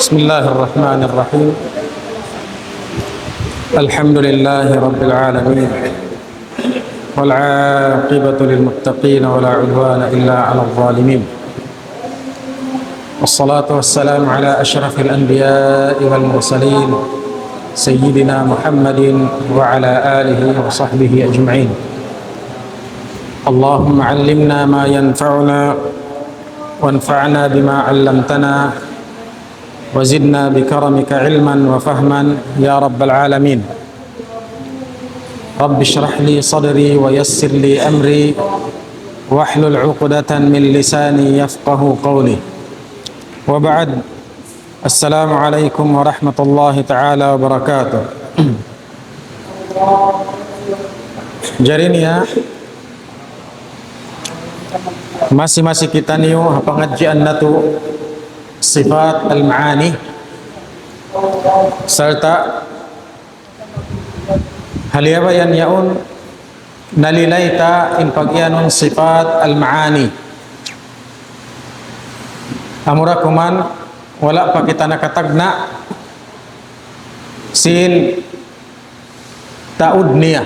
بسم الله الرحمن الرحيم. الحمد لله رب العالمين، والعاقبة للمتقين ولا عدوان إلا على الظالمين، والصلاة والسلام على أشرف الأنبياء والمرسلين سيدنا محمد وعلى آله وصحبه أجمعين. اللهم علمنا ما ينفعنا وانفعنا بما علمتنا وزدنا بكرمك علما وفهما يا رب العالمين. رب اشرح لي صدري ويسر لي أمري واحلل عقدة من لساني يفقه قولي. وبعد، السلام عليكم ورحمة الله تعالى وبركاته. Jarinya masih kita niyo pengajian natu sifat al-ma'ani serta haliawayan yaun nalilaita in pagyanun sifat al-ma'ani amurakuman wala pa kita nakatagna sin taud niya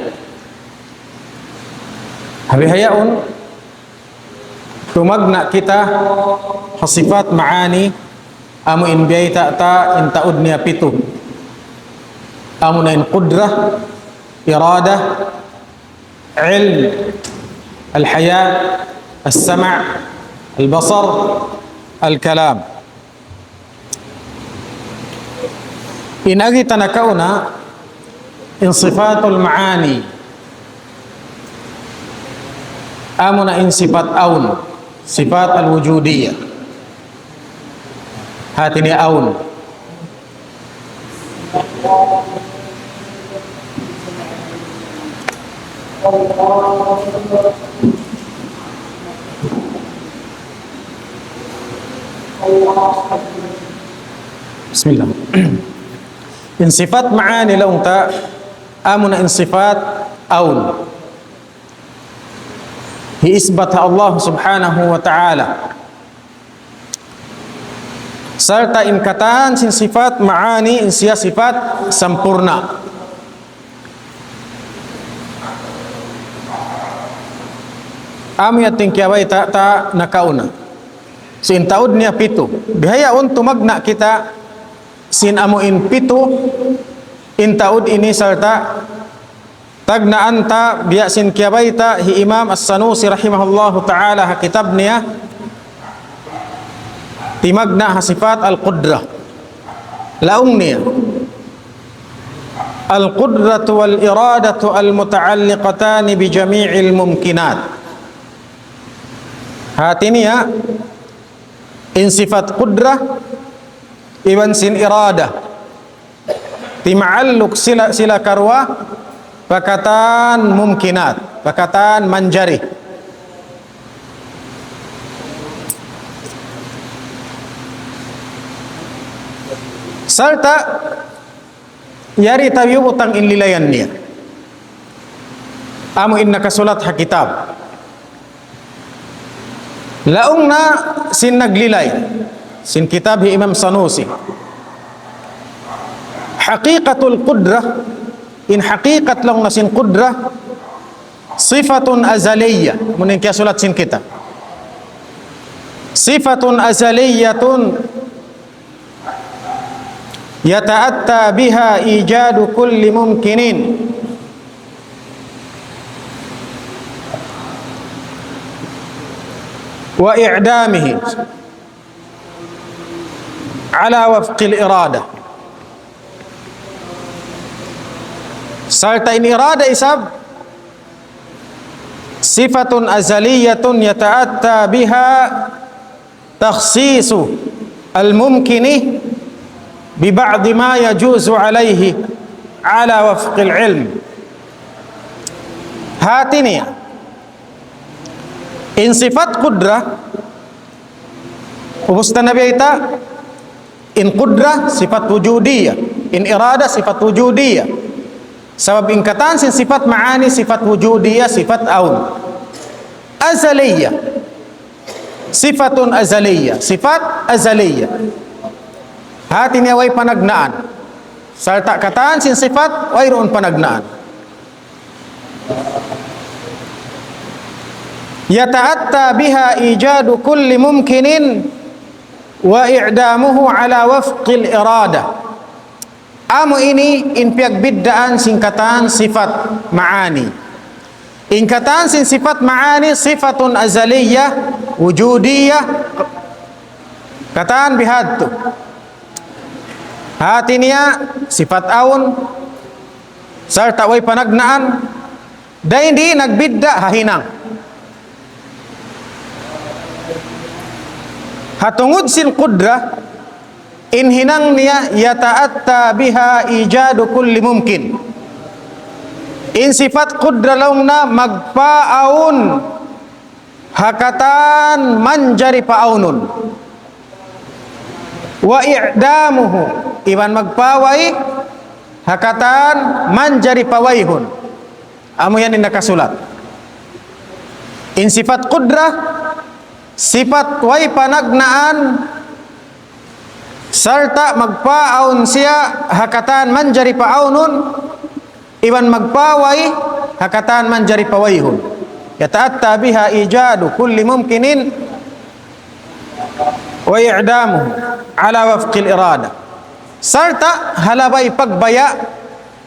habihayaun tumagna kita sifat ma'ani amu in biyay ta in taud niya pitu amu na in qudrah, irada, ilm, al-haya, al-sama', al-basar, al-kalam. In agi tanakauna in sifatul ma'ani amu na in sifat aun, sifat al-wujudiyah. Hati ni aun. Bismillah. In sifat ma'ani laung ta amuna in sifat aun. Hiisbatha Allah subhanahu wa ta'ala. Serta ingkatan sin sifat ma'ani in siya sifat sampurna. Amu yating kiaway ta nakauna. Sin taud niya pitu. Bihayaon tumagna kita sin amu in pitu in taud ini serta tagnaan ta biya sin kiaway ta hi Imam As-Sanusi rahimahullahu ta'ala ha kitab niya timagna ha sifat al-qudrah laung niya al-qudratu wal-iradatu al-muta'alliqatani bi jami'il mumkinat. Hati niya in sifat qudrah iwan sin irada tima'alluk sila karwa pakatan mumkinat, pakatan manjari. Serta yari tayo utang inlilayan niya amu in nakasulat ha kitab laung na sin naglilay sin kitab hi Imam Sanusi haqiqatul qudrah in haqiqat lang na sin qudrah sifatun azaliyah munin kaya sulat sin kitab sifatun azaliyatun yata'atta biha ijadu kulli mumkinin wa i'damihi ala wafqil irada. Serta in irada isab sifatun azaliyatun yata'atta biha takhsisu al-mumkini bi ba'di ma yajuzu alaihi ala wafqil ilm. Hati niya in sifat qudrah ubus nabi ita in qudrah sifat wujudiyah, in irada sifat wujudiyah. Sebab ingkatan sin sifat ma'ani sifat wujudiyah, sifat aun azaliyah, sifatun azaliyah, sifat azaliyah. Hati niya way panagnaan. Sarta kataan sin sifat way roon panagnaan. Yata'atta biha ijadu kulli mumkinin wa i'damuhu ala wafqil irada. Amo ini in piagbiddaan singkatan sifat maani. Ingkatan sin sifat maani sifatun azaliyah wujudiyah. Kataan bihadtu. Hati niya sifat aun sarta way panagnaan dahil di nagbidda hahinang. Hatungod sin qudra inhinang niya yata'atta biha ijadu kulli mumkin. In sifat qudra laung na magpaaun hakatan manjari paunun wa i'damuhu iwan magpaway hakatan manjari pawayhun. Amo yan nakasulat. In sifat qudra sifat way panagnaan sarta magpaaun siya hakatan manjari paunun iwan magpaway hakatan manjari pawayhun. Yata'atta biha ijadu kulli mumkinin wa i'damuhu ala wafqil irada. Sarta halabay pagbaya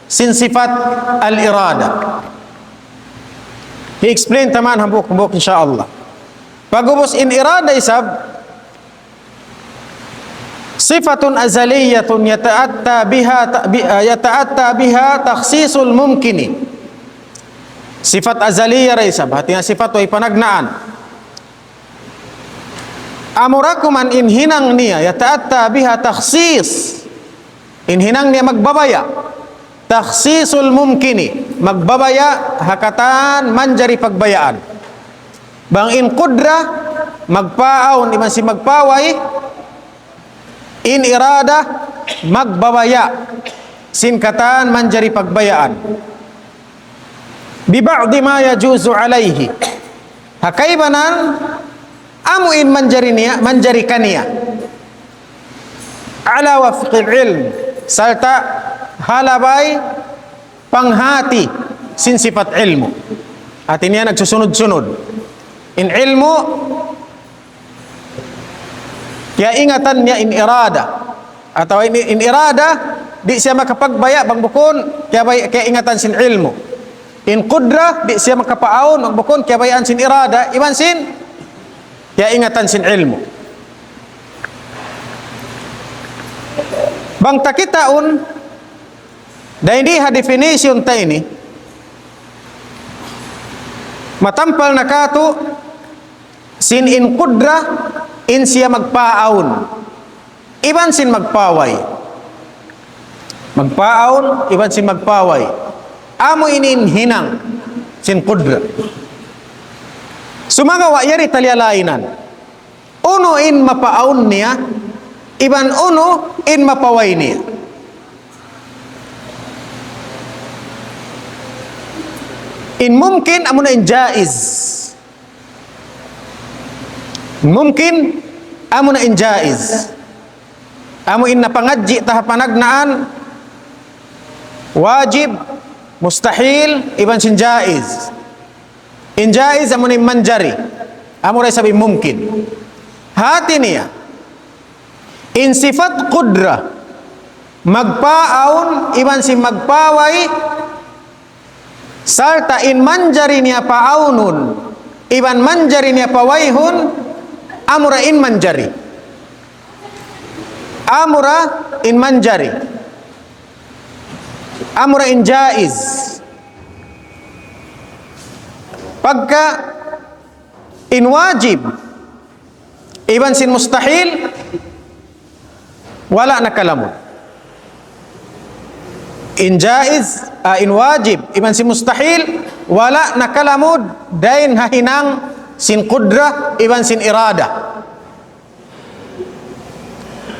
sin sifat al-irada. I-explain taman hambuk-hambuk insyaallah. Pagubos in irada isab sifatun azaliyatun yata'atta biha takhsisul mumkini. Sifat azaliyah ra isab hati nga sifat way panagnaan. Amurakuman inhinang niya yata'atta biha takhsis. Inhinang niya magbabaya takhsisul mumkini, magbabaya hakatan manjari pagbayaan. Bang in qudra magpaaon iman si magpaway, in irada magbabaya sinkatan manjari pagbayaan. Bi ba'di ma yajuzu alaihi. Hakaybanan amu in manjari niya, manjari kaniya. Ala wafqil ilm sarta halabay panghati sin sifat ilmu. At niya nagsusunod-sunod. In ilmu kaya ingatan niya in irada atau in irada di siya makapagbaya bang bukon kaya ingatan sin ilmu. In qudra di siya makapaon bang bukon kaya bayaan sin irada iwan sin kaya ingatan sin ilmu. Bang takitaon dahil di ha definition ta ini matampal na kato sin in qudra in siya magpaaon iban sin magpaway. Magpaaon iban sin magpaway. Amo inin hinang sin qudra. Sumagawa yari talyalainan. Uno in mapaaon niya iban uno in mapaway niya. In mumkin amo na in jaiz. Mumkin amo na in jaiz. Amo in napangadji tah panagnaan wajib mustahil iban sin jaiz. In jaiz amo na in manjari. Amo ray sabi mumkin. Hati niya in sifat qudra magpaaon iban sin magpaway sarta in manjari niya paaunun iban manjari niya pawayhun amura in manjari. Amura in manjari. Amura in jaiz. Pagka in wajib iban sin mustahil wala nakalamon. In jaiz in wajib iban sin mustahil wala nakalamod dain hahinang sin qudra iban sin irada.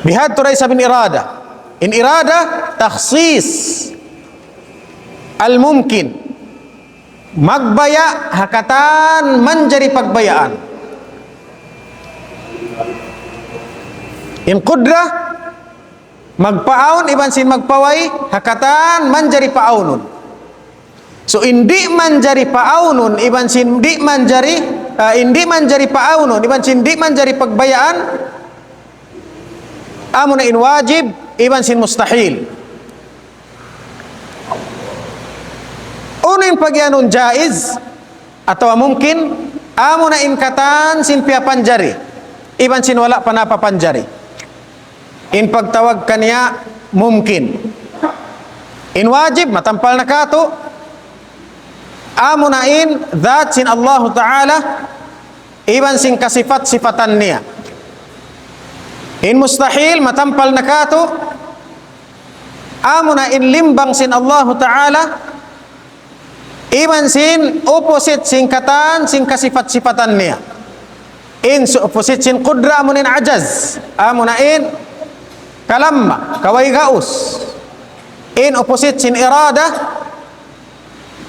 Bihad turay sabin irada. In irada takhsis al mumkin magbaya hakatan manjari pagbayaan. In qudra Magpaon iban sin magpaway hakatan manjari paonon. So indi manjari paonon iban sin indi manjari paonon iban sin indi manjari pagbayaan, amo na in wajib iban sin mustahil. Unin pagyanon jaiz atau mungkin, amo na in katan sin piapanjari iban sin wala pa napapanjari. In pagtawag kaniya mungkin. In wajib matampal na kato, amo na in that sin Allah Ta'ala iban sin kasifat-sifatan niya. In mustahil matampal na kato, amo na in limbang sin Allah Ta'ala iban sin opposite sin katan sin kasifat-sifatan niya. In opposite sin qudra amo nin ajaz, amo na in kalamma kaway gaus. In opposite sin irada,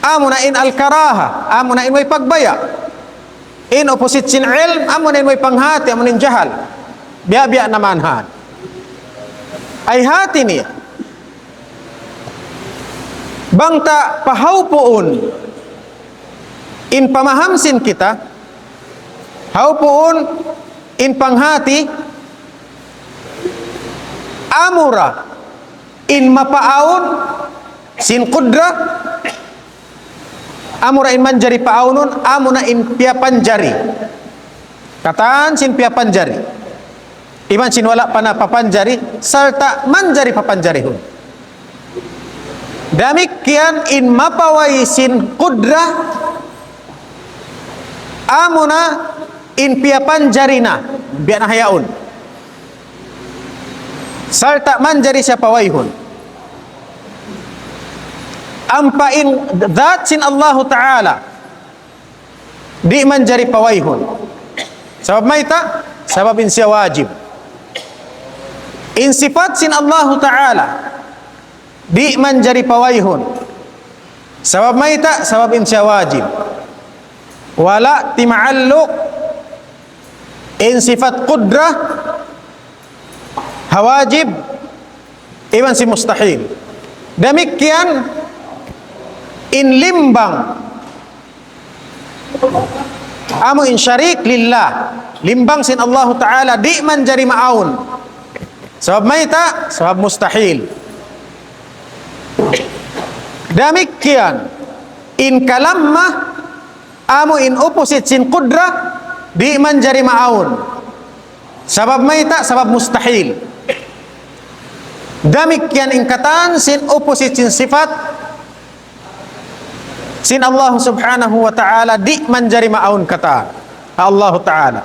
amo na in al-karaha, amo na in may pagbaya. In opposite sin ilm, amo na in may panghati, amo nin jahal. Biya-biya naman han. Ay hati niya. Bangta pahawpuon in pamahamsin kita, hawpuon in panghati, amura in mapaon sin qudra, amura in manjari paonon, amo na in piapanjari kataan sin piapanjari iban sin wala pa na papanjari sarta manjari papanjarihun. Demikian in mapaway sin qudra, amo na in piapanjari na biya na hayaon sarta manjari siya pawayhon. Ampain that sin Allah Ta'ala di manjari pawayhon. Sabab mayta, sababin siya wajib. In sifat sin Allah Ta'ala di manjari pawayhon. Sabab mayta, sababin siya wajib. Wala tima'alluq in sifat qudra hawajib iban si mustahil. Demikian in limbang amo in syarik lillah, limbang sin Allah Ta'ala di manjari maun. Sabab mayta, sabab mustahil. Demikian in kalamma, amo in opposite sin qudra di manjari maun. Sabab mayta, sabab mustahil. Demikian in katan sin opposite sin sifat sin Allah Subhanahu wa Ta'ala di manjari maun kata Allah Ta'ala.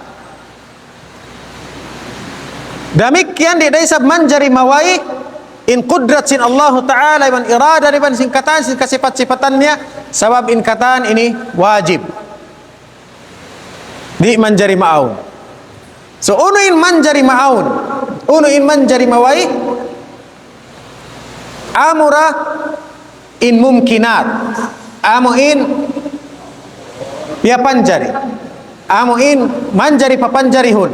Demikian di daisab manjari mawai in qudrat sin Allah Ta'ala iban irada iban sin katan sin kasifat-sifatannya, sabab in katan ini wajib di manjari maun. So uno in manjari maun, uno in manjari mawai, amura in mumkinat, amo in piapanjari, amo in manjari papanjarihun.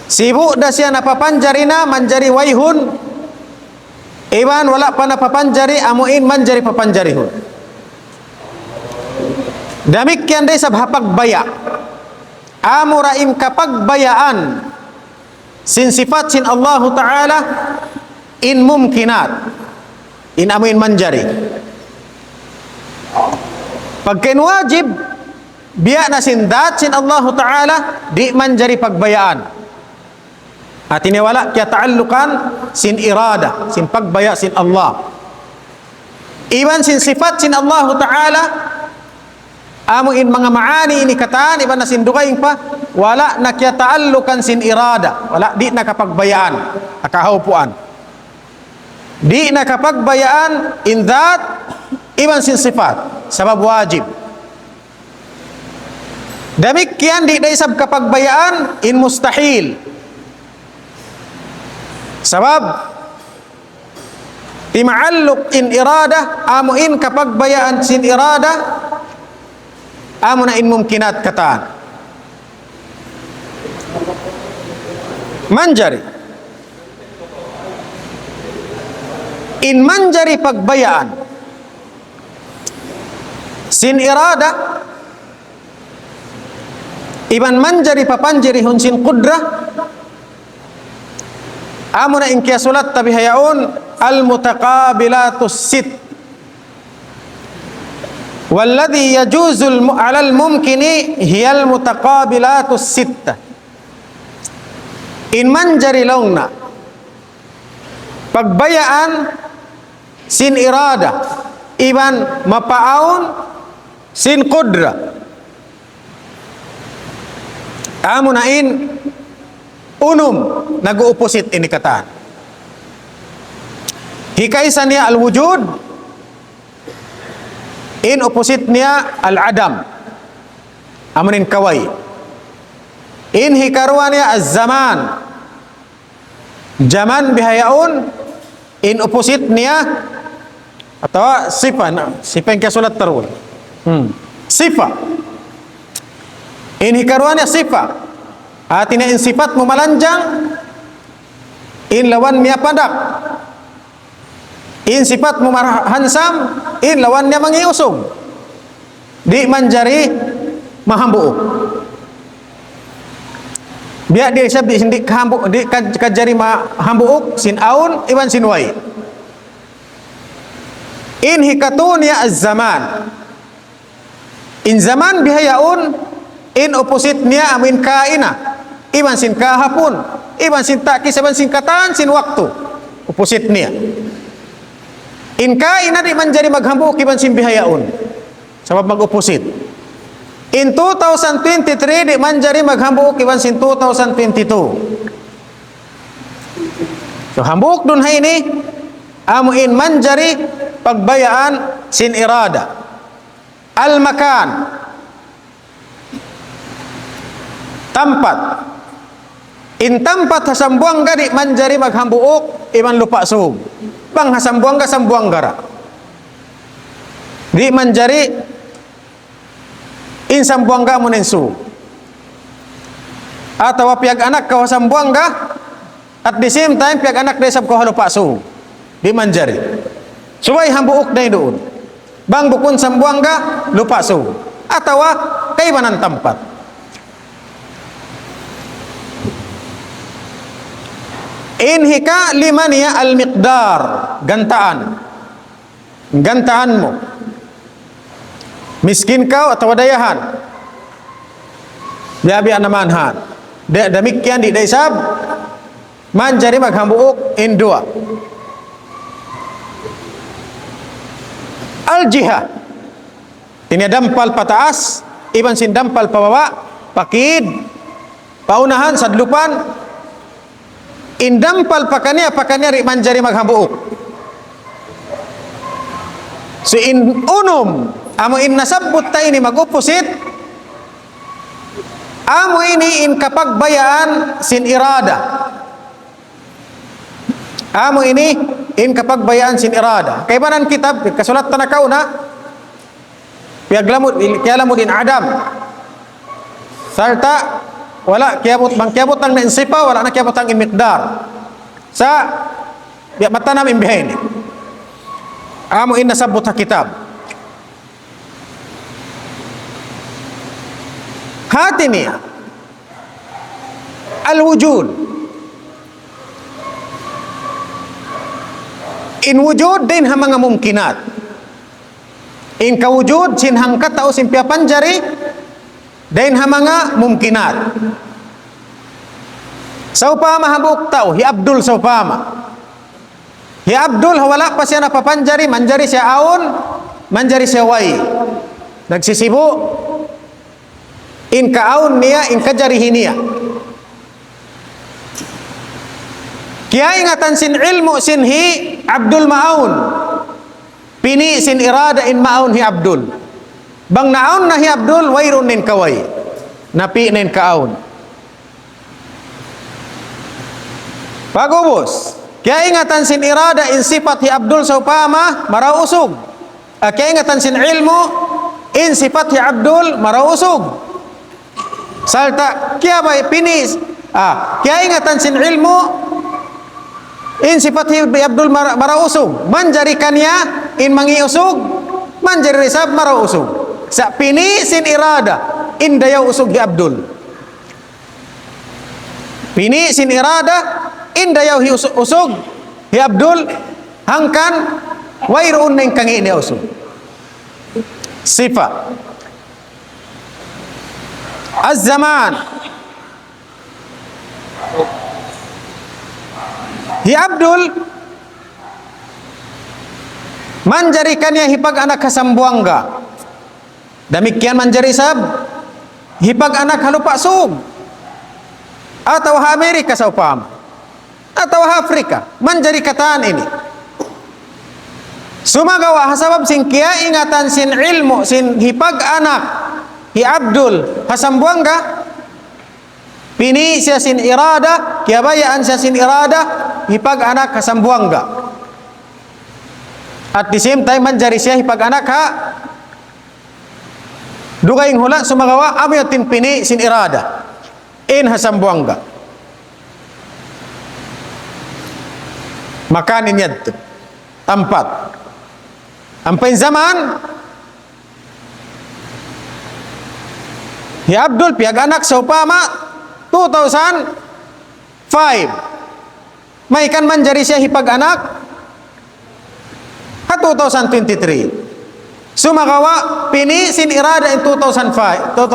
Sibuk dah siya napapanjari na manjari waihun, iban wala pa napapanjari, amo in manjari papanjarihun. Demikian day sab hapagbaya, amo raim kapagbayaan sin sifat sin Allah Ta'ala in mumkinat, in amo in manjari. Pagkain wajib biya na sin dat sin Allah Ta'ala di manjari pagbayaan. At iniwala kaya taallukan sin irada, sin pagbaya sin Allah. Iban sin sifat sin Allah Ta'ala, amo in mga maani ini kataan, iban na sin dugaing pa, wala na kaya taallukan sin irada, wala di nakapagbayaan, akahawpuan. Di nakapagbayaan in that, iban sin sifat, sabab wajib. Demikian di daisab kapagbayaan in mustahil. Sabab tima'alluq in irada, amo in kapagbayaan sin irada, amo na in mumkinat kataan. Manjari In manjari pagbayaan sin irada iban manjari papanjari hun sin qudrah amuna in kia sulat tabi hayaun al mutaqabilatus sit walladhi yajuzul alal mumkini hiyal mutaqabilatus sitta. In manjari laungna pagbayaan sin irada iban mapaun sin qudra amuna in unum nag-uuposit ini kataan hikaisan niya al wujud in opposite niya al adam amunin kaway in hikaruan niya az zaman zaman bihayaun in opposite niya atau sifa sifa yang kasulat tarul sifa in hikaruan niya sifa atina in sifat memelanjang in lawan niya padak in sifat hansam in lawan niya mangiusog di manjari mahambuuk biar dia sabdi hindi kahambuk di kajari mahambuuk sin aun iban sin wai in hikatun ya az-zaman in zaman bihayaun in opposite niya amin kaina iban sin kahapun iban sin takis iban sin kataan sin waktu opposite niya in kaina di manjari maghambuk iban sin bihayaun sabab mag-opposite in 2023 di manjari maghambuk iban sin 2022 so hambuk dun hay ini amu in manjari pagbayaan sin irada al makan tempat in tempat hasambuang gadi manjari maghambuuk iman lupa suhug bang hasambuang ga sambuang gara di manjari in sambuang ga munin suhug atau piag anak kau sambuang ga at the same time piag anak desab kau lupa suhug di manjari subay hambuuk na doon bang bukun sambuang ga lupa suhug atau kaibanan tempat inhika limania al miqdar gantaan mo miskin kau atau dayahan biabi anamanhan demikian di daisab manjari maghambuuk in dua al jihad ini dampal pataas iban sin dampal pabawa pakid paunahan sadlupan indampal pakania ri manjari maghambuuk so in unum amo in nasabbut ta ini mag-opposite amo ini in kapagbayaan sin irada amo ini in kapagbayaan sin irada kaibanan kitab kasulat tanakaw na piaglamud in adam sarta wala kiabot ang nainsipa wala na kiabot ang imiqdar sa biya matanam imbihain amo in nasabot ha kitab hati niya al wujud in wujud din ha mga mumkinat in kawujud sin hangkat tao sin piapanjari din ha mga mumkinat sa upama habuk tao hi Abdul sa upama hi Abdul wala pa siya napapanjari manjari siya aon manjari siya way nagsisibo in kaon niya in kajarihin niya kaya ingatan sin ilmu sin hi Abdul maun pini sin irada in maun hi Abdul bang naon na hi Abdul wayrun nin kaway napi nin kaon pagubos kaya ingatan sin irada in sifat hi Abdul sa upama marausog kaya ingatan sin ilmu in sifat hi Abdul marausog salta kaya ba pinis kaya ingatan sin ilmu In sifat hi Abdul mara usug, manjarikannya in mangi usug, manjari risab mara usug. Sa pini sin irada, in daya usug hi Abdul. Pini sin irada, in daya hi usug hi Abdul, hangkan wairun neng kangi ini usug. Sifat az-zaman, hi Abdul manjarikannya hipag anak kasambuangga, demikian manjari sab hipag anak halupa sug, atau ha Amerika sa upama, atau ha Afrika, manjari kataan ini. Sumagawa hasabab sin kia ingatan sin ilmu sin hipag anak hi Abdul hasambuangga, pini siya sin irada, kiabayaan siya sin irada, hipag anak hasambuangga. At the same time manjari siya hipag anak ha dugaing hula sumagawa amyatin pini sin irada in hasambuangga. Makanin yadto tempat ampain zaman hi Abdul piag anak sa upama 2005, may kan manjari siya hipag anak ha 2023. Sumagawa pini sin irada in 2005.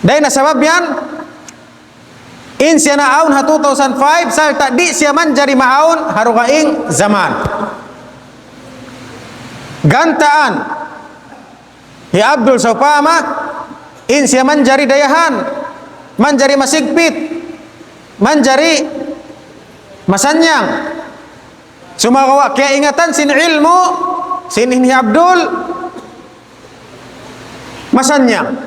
Dahil nasabab yan in siya naawon ha 2005 salta di siya manjari maawon harukaing zaman. Gantaan hi Abdul sa upama in siya manjari dayahan, manjari masigpit, manjari masanyang. Sumagawa kaya ingatan sin ilmu sin hi Abdul masanyang.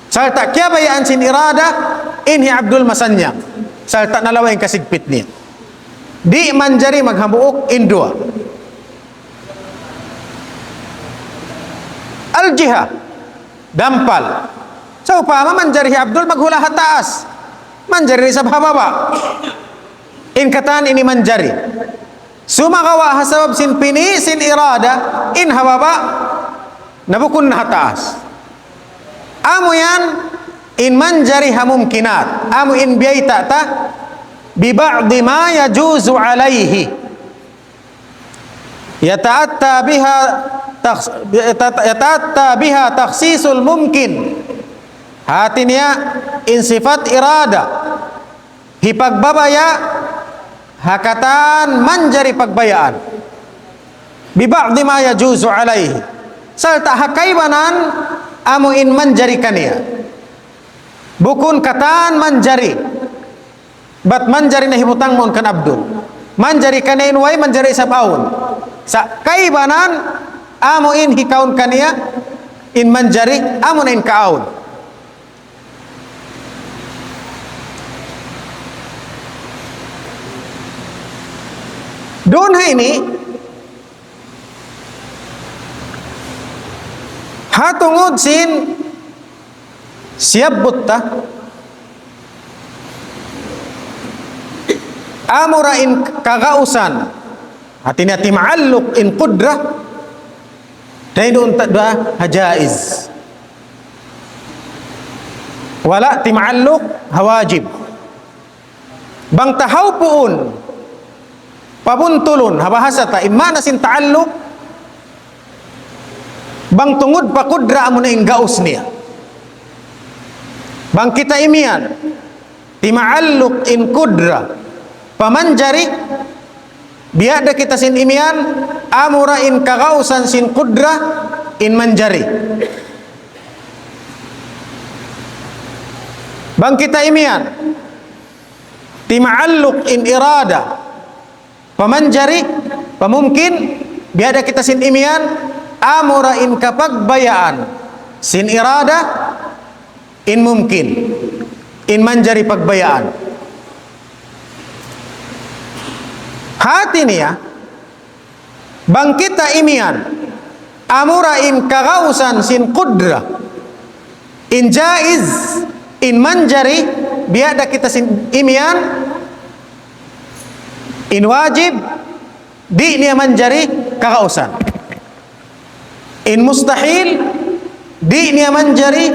Salta kaya bayaan sin irada in hi Abdul masanyang. Salta nalawa yung kasigpit niya. Di manjari maghabuok in dua. Al-jiha dampal. So upama manjari Abdul maghula hataas, manjari sa baba. In katan ini manjari. Sumagawa hasabab sin pini sin irada in hababa nabukun na hataas. Amo yan in manjari hamumkinat. Amo in biyay ta'ta bi ba'di ma yajuzu alayhi. Yata'atta biha takhsisul mumkin. Hati niya in sifat irada hipagbabaya hakatan manjari pagbayaan bi ba'di ma yajuzu alaihi. Salta hakaibanan amo in manjari kaniya bukun katan manjari bat manjari na hibutang mon kan Abdul manjari kaniya way manjari sabaun sa kaibanan amo in hikaun kaniya in manjari amo na in kaun. Doon ini hatungod sin siap butta amura in kagausan hatinya tima'alluq in qudrah dahil doon tadwa hajaiz wala tima'alluq hawajib bang tahaw puun pabuntulun habahasa ta imma na sin ta'alluq bang tungod pa kudra amo na ing gaus niya bang kita imian tima'alluq in kudra pamanjari biada kita sin imian amura in kagausan sin kudra in manjari bang kita imian tima'alluq in irada pamanjari pamumkin biada kita sin imian amura in kapagbayaan sin irada in mumkin in manjari pagbayaan. Hati niya bang kita imian amura in kagausan sin qudra in jaiz in manjari biada kita sin imian In wajib di niya manjari kakausan. In mustahil di niya manjari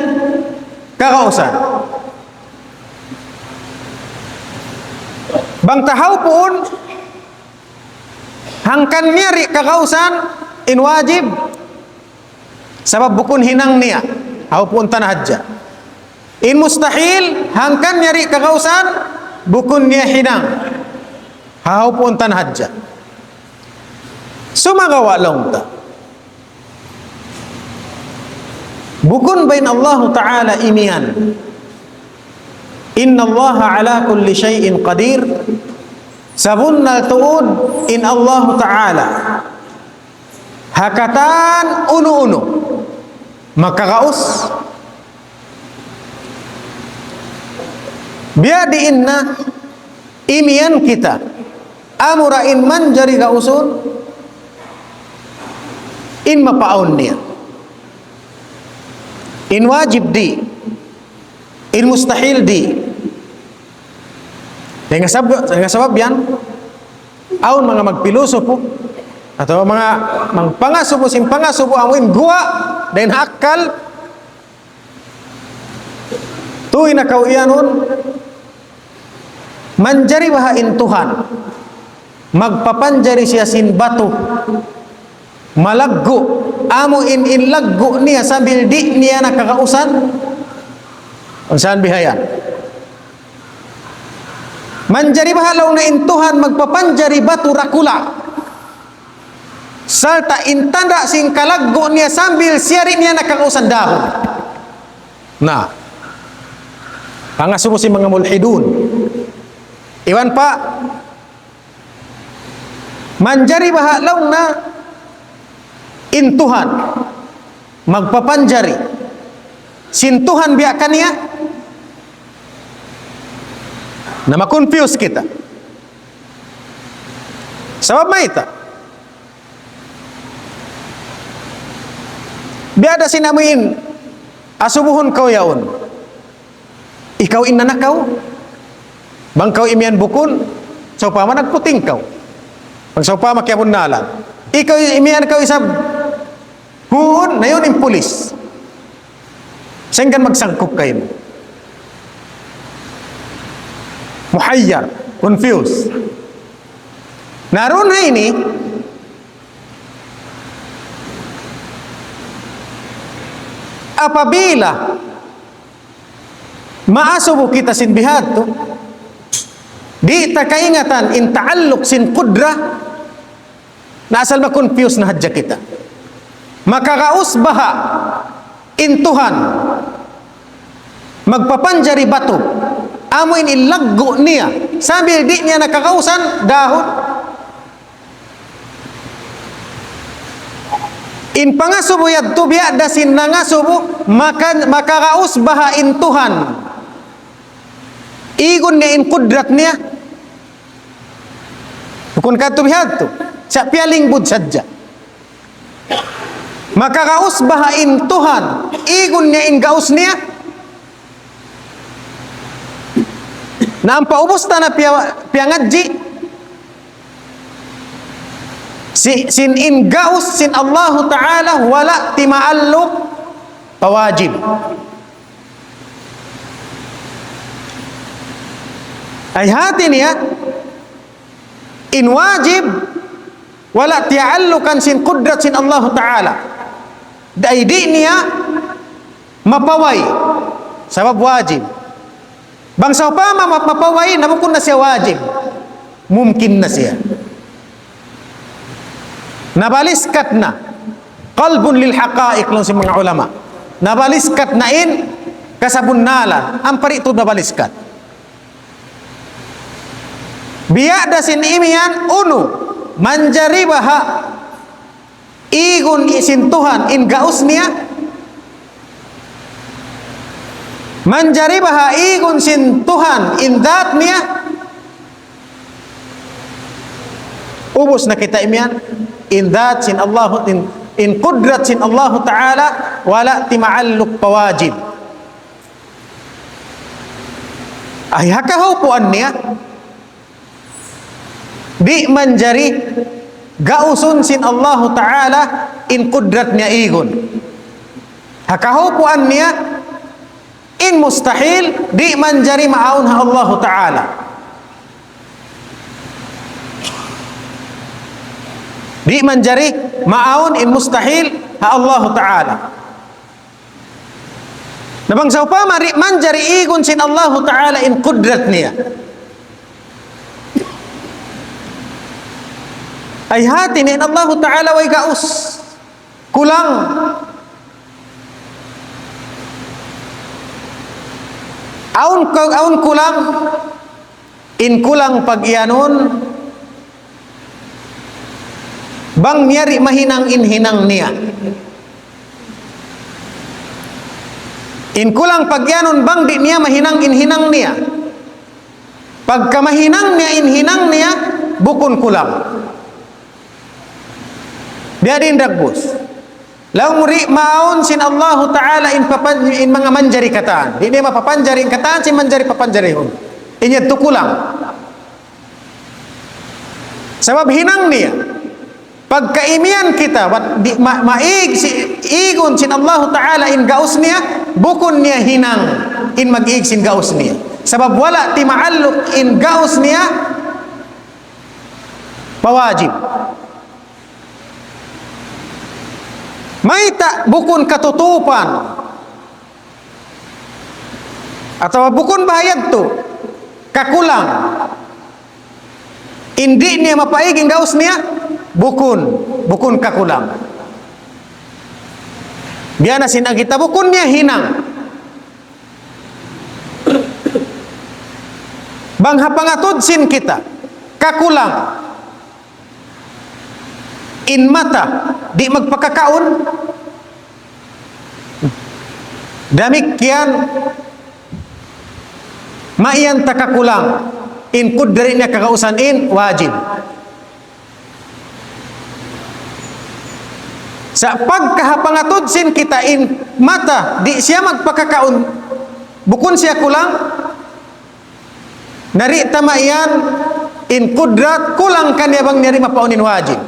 kakausan. Bang tahaw pun hangkan nyari kakausan in wajib sabab bukun hinang niya hau pun tanah hajja. In mustahil hangkan nyari kakausan bukun niya hinang hau pun tanah hajja. Sumagawa long ta bukun bain Allah Ta'ala imian. Inna Allah ala kulli syai'in qadir. Sabunnal tu'ud in Allah Ta'ala hakatan unu-unu makagaus biya diinna imian kita amurain man jari gausun in mapaun niya. In wajib di, in mustahil di. Dengan sabab yan, aun mga magpilosopo atau mga mangpangasupo simpangasupo amuin gua dan akal tuwi na kauyanon manjari bahain Tuhan magpapanjari siya sin batu malaggo amo in laggo niya sambil di niya nakakausan unsan bihayan manjari bahalaw na in Tuhan magpapanjari batu rakula salta intanda sing kalaggo niya sambil siyari niya nakakausan dahon. Nah, pangasupo si mga mulhidun iwan pa manjari bahalaw na in Tuhan magpapanjari sin Tuhan biakan niya na makonfuse kita sabab maita biada sinamuin asubuhon kau yaon ikaw inanakaw bang kau imian bukun so pa managputing kau bang so pa makiapon nalan ikaw imian kau isab huon na yun yung pulis saan kan magsangkop kayo muhayyar confused naroon na ini apabila maasubo kita sin bihad to di ta kaingatan in taalluk sin qudra na asal ma-confuse na hadya kita makakausbaha in Tuhan magpapanjari batu amoin ilaggo niya sambil di niya nakakausan dahon in pangasubo yadto biada sin nangasubo makakausbaha in Tuhan igon niya in kudrat niya kung katubihad to sa pialing bud sadya makakausbaha in Tuhan igon niya in gaus niya na ang paubos na piangadji sin in gaus sin Allah Ta'ala wala timaaluk pawajib ay hati niya in wajib wala tiallukan sin kudrat sin Allah Ta'ala dai di niya mapaway sabab wajib bangsa upama mapaway nabukun na siya wajib mumkin na siya nabaliskat na qalbun lil haqa'iq lang si mga ulama nabaliskat na in kasabunnalan ang parito nabaliskat biada sin imian uno manjari baha igun isin Tuhan in gaus niya manjari baha igun sin Tuhan in dat niya ubos na kita imian in dat sin Allah in qudrat sin Allah Ta'ala wala tima'alluk pawajib ay hakahaw puan niya di manjari gausun sin Allah Ta'ala in kudratnya igun. Hakahupuan niya in mustahil di manjari ma'aun ha Allah Ta'ala. Di manjari ma'aun in mustahil ha Allah Ta'ala. Nabang sa upama manjari igun sin Allah Ta'ala in kudrat niya. Ay hati ni Allah Ta'ala way gaus. Kulang. Aun kulang. In kulang pagyanon. Bang nyari mahinang inhinang niya. In kulang pagyanon bang di niya mahinang inhinang niya. Pagka mahinang niya inhinang niya bukun kulang. Dia dindagbus. Laung ri maun sin Allah Ta'ala in mga manjari kataan. Di niya mapapanjari in kataan sin manjari papanjarihon. Inya tukulang. Sebab hinang niya. Pagkaimian kita maig si igun sin Allah Ta'ala in gaus niya bukun niya hinang in mag-ig sin gaus niya. Sebab wala ti ma'alluk in gaus niya pawajib. May bukun katutupan atau bukun bahayad to kakulang indi niya mapaig in gaus niya bukun kakulang. Biya na sinang kita bukun niya hinang. Bang hapangatod sin kita kakulang. In mata di magpakakaon. Damikian maiyan takakulang in kudri niya kakausan in wajib. Sa pagkahapangatod sin kita in mata di siya magpakakaon bukun siya kulang nari tamayan in kudrat kulang kanya bang nari mapaunin wajib.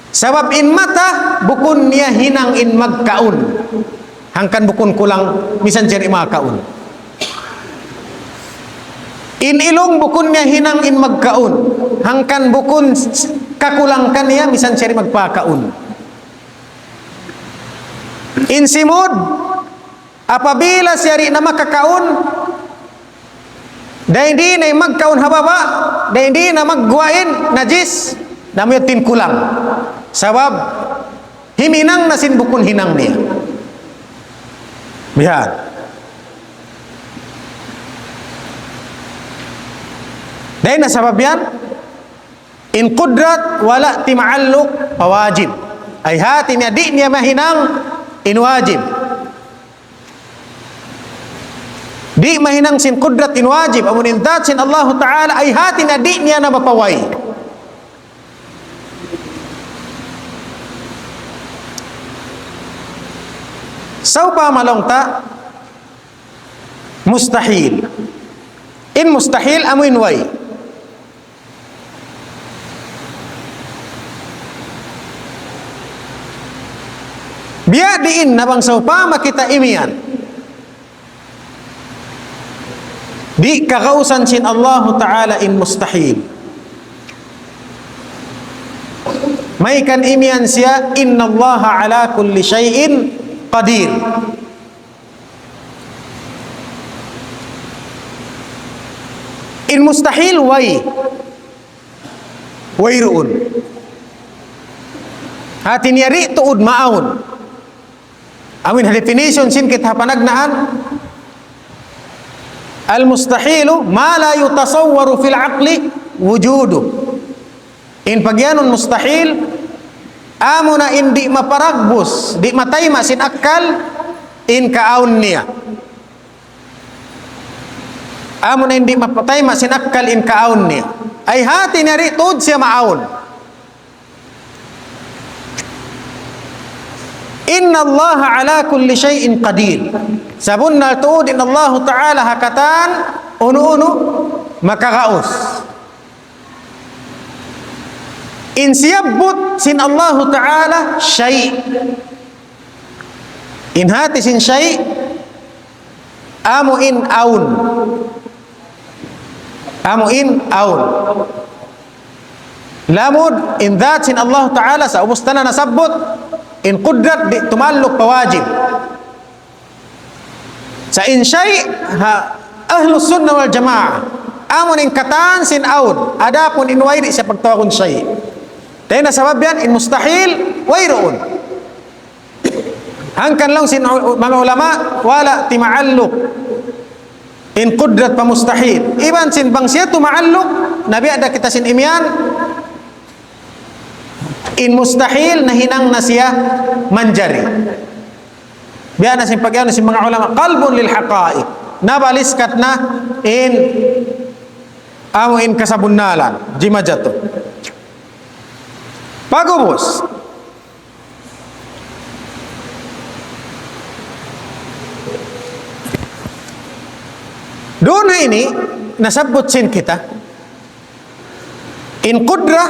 Sabab in mata bukun niya hinang in magkaun hangkan bukun kulang misan jari makaun. In ilong bukun niya hinang in magkaun hangkan bukun kakulang kanya misan jari magpakaun. In simud apabila siyari na makakaun dahil hindi na magkaun hababa dahil hindi na magguwain najis namyatin kulang. Sabab himinang nasin bukun hinang niya. Bihat. Dahil na sabab yan in kudrat wala ti ma'alluk pawajib. Ay hati niya di niya mahinang in wajib. Di mahinang sin kudrat in wajib amun intat sin Allah Ta'ala ay hati niya di niya na mapaway. Saupa malongta mustahil. In mustahil amuin way. Biya diin nabang saupa makita imian. Di kakausan sin Allah Ta'ala in mustahil. May kan imian siya inna Allah ala kulli syai'in qadir. In mustahil way ruun. Hati niyari tuud maun. Amin definition sin kita panagnaan. Al mustahilu ma la yutasawwaru fil aqli wujudu. In pagyanon mustahil amuna indi maparagbus di matay masin akal in kaun niya. Amuna indi mapatay masin akal in kaun niya. Ay hati niyari tuud siya maun. Inna Allah ala kulli syai'in qadir. Sabunna tuud inna Allah Ta'ala hakatan unu-unu makagaus. in siyabut sin Allah Ta'ala syai' in hati sin syai' amu in aun lamud in dhat sin Allah Ta'ala sa ubustana nasabbut in qudrat di tumalluk pawajib sa in syai' ahlus sunnah wal jamaah amun in katan sin aun adapun in wairi sa pagtawag syai' dahil na sabab yan in mustahil wairoon hangkan lang sin mga ulama wala tima'alluk in qudrat pa mustahil iban sin bang siya tuma'alluk nabi ada kita sin imyan in mustahil na hinang na siya manjari biya na sin pagyaw na sin mga ulama qalbun lil haqa'iq nabaliskat na in kasabunnalan jimajato pagubos doon na ini nasabot sin kita in qudrah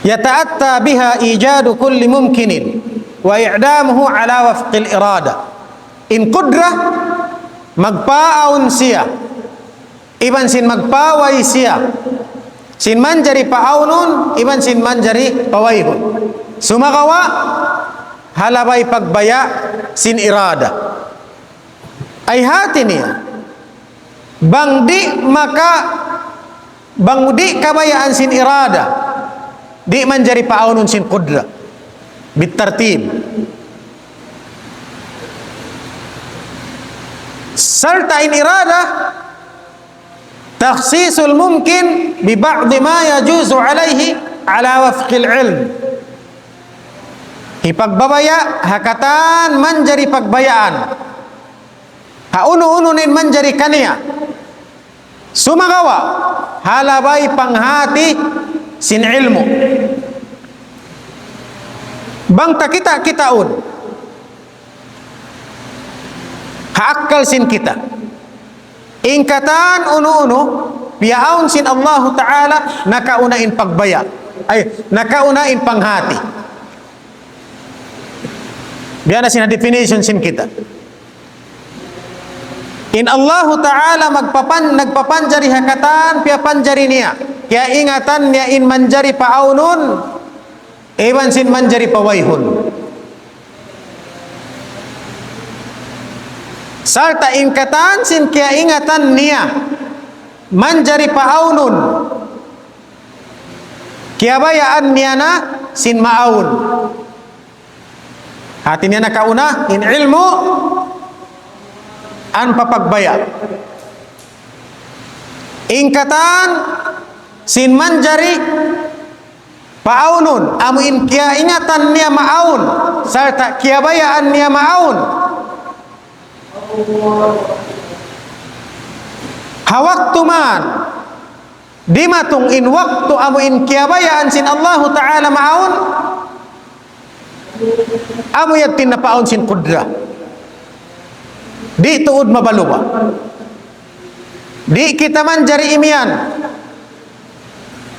yata'atta biha ijadu kulli mumkinin wa i'damuhu ala wafqil irada in qudrah magpaaon siya iban sin magpaway siya sin manjari paaunon iban sin manjari pawayhon sumakawa halabay pagbaya sin irada ay hati niya bang di kabayaan sin irada di manjari paaunon sin qudra bitartib serta in irada takhsisul mumkin bi ba'd ma yajuzu alaihi ala wafqil ilm ipagbabaya hakatan manjari pagbayaan hauno-ununin manjari kaniya sumagawa halabay panghati sin ilmu bangta kita kitaun haakal sin kita ingkatan uno-uno piyaon sin Allah Ta'ala nakaunain pagbaya ay nakaunain panghati biya na sin definition sin kita in Allah Ta'ala nagpapanjari hakatan piyapanjari niya kaya ingatan niya in manjari paaunon iban sin manjari pawayhon sarta ingkatan sin kaya ingatan niya manjari paaunon kaya bayaan niya na sin maaun hati niya nakauna in ilmu an papagbaya ingkatan sin manjari paaunon amuin kaya ingatan niya maaun sarta kaya bayaan niya maaun hawaktu man di matung in waktu amuin kaya bayaan sin Allah Ta'ala maaun amu yatin na paun sin qudra di tuud mabaluba di kita manjari imyan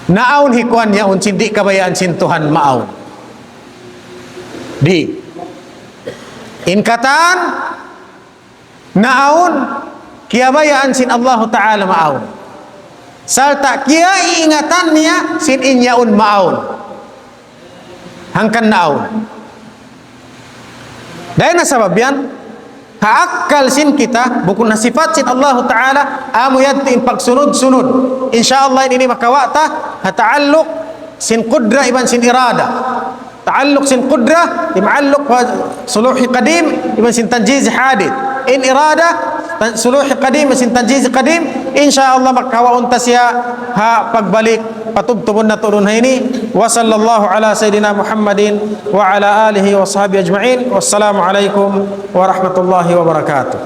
naun hikuan yaun sin di kabayaan sin Tuhan maaun di inkatan naun kiabayaan sin Allah Ta'ala maaun sarta kia ingatan niya sin inyaun maaun hangkan naun dahil na sabab yan haakal sin kita bukun na sifat sin Allah Ta'ala amu yadtiin pagsunod-sunod insyaallah ini makawata hata'alluq sin qudra iban sin irada ta'alluq sin qudra ima'alluq suluhi qadim iban sin tanjiz hadith in irada suluhi qadim sin tanjiz qadim insyaallah makawaon tasya ha pagbalik patubtubon na turun ini wa sallallahu ala sayidina Muhammadin wa ala alihi wa sahbihi ajma'in wassalamu alaikum warahmatullahi wabarakatuh